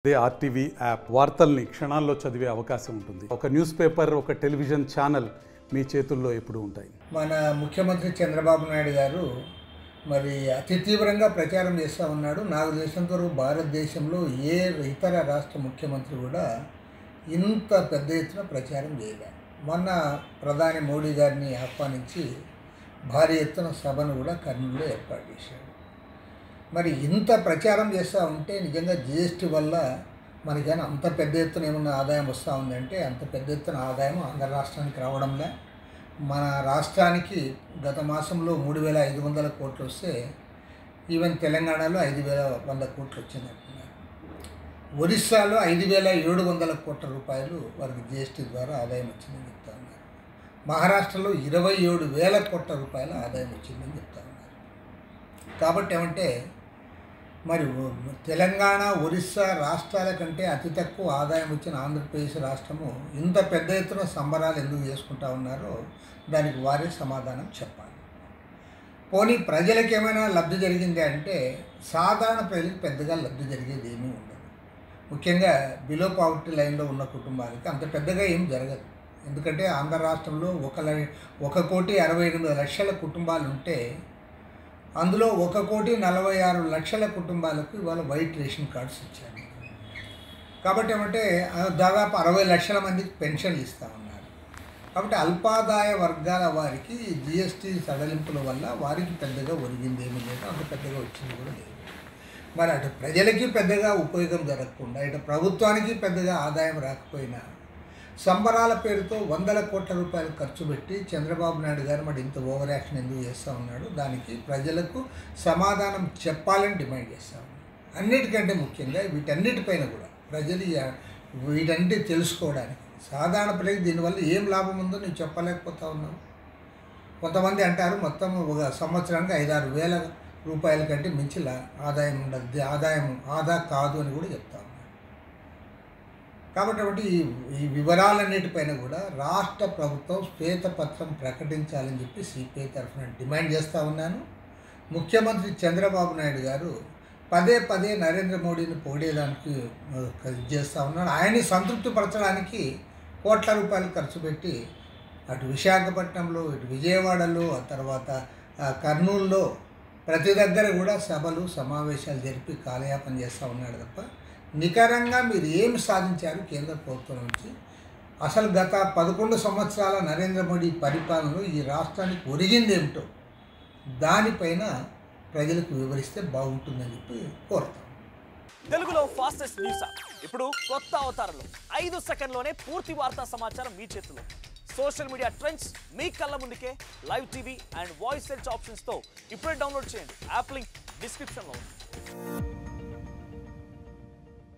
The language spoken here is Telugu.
అదే ఆర్టీవీ యాప్ వార్తల్ని క్షణాల్లో చదివే అవకాశం ఉంటుంది. ఒక న్యూస్ పేపర్, ఒక టెలివిజన్ ఛానల్ మీ చేతుల్లో ఎప్పుడూ ఉంటాయి. మన ముఖ్యమంత్రి చంద్రబాబు నాయుడు గారు మరి అతి తీవ్రంగా ప్రచారం చేస్తూ ఉన్నాడు. నాకు తెలిసినంత వరకు భారతదేశంలో ఏ ఇతర రాష్ట్ర ముఖ్యమంత్రి కూడా ఇంత పెద్ద ఎత్తున ప్రచారం చేయలేదు. మొన్న ప్రధాని మోడీ గారిని ఆహ్వానించి భారీ ఎత్తున సభను కూడా కర్నూలులో ఏర్పాటు చేశాడు. మరి ఇంత ప్రచారం చేస్తూ ఉంటే నిజంగా జిఎస్టీ వల్ల మనకైనా అంత పెద్ద ఎత్తున ఏమన్నా ఆదాయం వస్తూ ఉందంటే అంత పెద్ద ఎత్తున ఆదాయం ఆంధ్ర రాష్ట్రానికి రావడంలే. మన రాష్ట్రానికి గత మాసంలో 3,500 కోట్లు వస్తే ఈవెన్ తెలంగాణలో 5,100 కోట్లు వచ్చిందంటున్నారు. ఒరిస్సాలో 5,700 కోట్ల రూపాయలు వారికి జిఎస్టీ ద్వారా ఆదాయం వచ్చిందని చెప్తా ఉన్నారు. మహారాష్ట్రలో 27,000 కోట్ల రూపాయల ఆదాయం వచ్చిందని చెప్తా ఉన్నారు. కాబట్టి ఏమంటే మరి తెలంగాణ, ఒరిస్సా రాష్ట్రాల కంటే అతి తక్కువ ఆదాయం వచ్చిన ఆంధ్రప్రదేశ్ రాష్ట్రము ఇంత పెద్ద ఎత్తున సంబరాలు ఎందుకు చేసుకుంటా ఉన్నారో దానికి వారే సమాధానం చెప్పాలి. పోనీ ప్రజలకు ఏమైనా లబ్ధి జరిగింది అంటే సాధారణ ప్రజలకు పెద్దగా లబ్ధి జరిగేది ఏమీ ఉండదు. ముఖ్యంగా బిలో పావర్టీ లైన్లో ఉన్న కుటుంబాలకి అంత పెద్దగా ఏం జరగదు. ఎందుకంటే ఆంధ్ర రాష్ట్రంలో 1,68,00,000 కుటుంబాలు ఉంటే అందులో 1,46,00,000 కుటుంబాలకు ఇవాళ వైట్ రేషన్ కార్డ్స్ ఇచ్చారు. కాబట్టి ఏమంటే దాదాపు 60 లక్షల మందికి పెన్షన్లు ఇస్తూ ఉన్నారు. కాబట్టి అల్పాదాయ వర్గాల వారికి జిఎస్టీ సడలింపుల వల్ల వారికి పెద్దగా ఒరిగింది ఏమీ లేదు, అంత పెద్దగా వచ్చింది కూడా లేదు. మరి అటు ప్రజలకి పెద్దగా ఉపయోగం జరగకుండా ఇటు ప్రభుత్వానికి పెద్దగా ఆదాయం రాకపోయినా సంబరాల పేరుతో 100 కోట్ల రూపాయలు ఖర్చు పెట్టి చంద్రబాబు నాయుడు గారు మరి ఇంత ఓవర్ యాక్షన్ ఎందుకు చేస్తూ ఉన్నాడు, దానికి ప్రజలకు సమాధానం చెప్పాలని డిమాండ్ చేస్తూ ఉన్నాడు. అన్నిటికంటే ముఖ్యంగా వీటన్నిటిపైన కూడా ప్రజలు వీటన్నిటి తెలుసుకోవడానికి సాధారణ ప్రజలకు దీనివల్ల ఏం లాభం ఉందో నువ్వు చెప్పలేకపోతా ఉన్నావు. కొంతమంది అంటారు మొత్తం ఒక సంవత్సరానికి 5-6 వేల రూపాయల కంటే మించి ఆదాయం ఉండదు, ఆదా కాదు అని కూడా చెప్తా ఉన్నారు. కాబట్టి ఈ వివరాలన్నిటిపైన కూడా రాష్ట్ర ప్రభుత్వం శ్వేతపత్రం ప్రకటించాలని చెప్పి సిపిఐ తరఫున డిమాండ్ చేస్తూ ఉన్నాను. ముఖ్యమంత్రి చంద్రబాబు నాయుడు గారు పదే పదే నరేంద్ర మోడీని పొగిడేదానికి చేస్తూ ఉన్నాడు. ఆయన్ని సంతృప్తిపరచడానికి కోట్ల రూపాయలు ఖర్చు పెట్టి అటు విశాఖపట్నంలో, ఇటు విజయవాడలో, ఆ తర్వాత కర్నూలులో ప్రతి దగ్గర కూడా సభలు సమావేశాలు జరిపి కాలయాపన చేస్తూ ఉన్నాడు తప్ప నికరంగా మీరు ఏమి సాధించారు కేంద్ర ప్రభుత్వం నుంచి? అసలు గత 11 సంవత్సరాల నరేంద్ర మోడీ పరిపాలనలో ఈ రాష్ట్రానికి ఒరిగింది ఏమిటో దానిపైన ప్రజలకు వివరిస్తే బాగుంటుందని చెప్పి కోరుతాం. తెలుగులో ఫాస్టెస్ట్ న్యూస్ ఇప్పుడు కొత్త అవతారంలో 5 సెకండ్లోనే పూర్తి వార్తా సమాచారం మీ చేతిలో. సోషల్ మీడియా ట్రెండ్స్ మీ కళ్ళ ముందుకే live TV and voice search ఆప్షన్స్తో ఇప్పుడే డౌన్లోడ్ చేయండి. యాప్ లింక్ డిస్క్రిప్షన్లో ఉంది.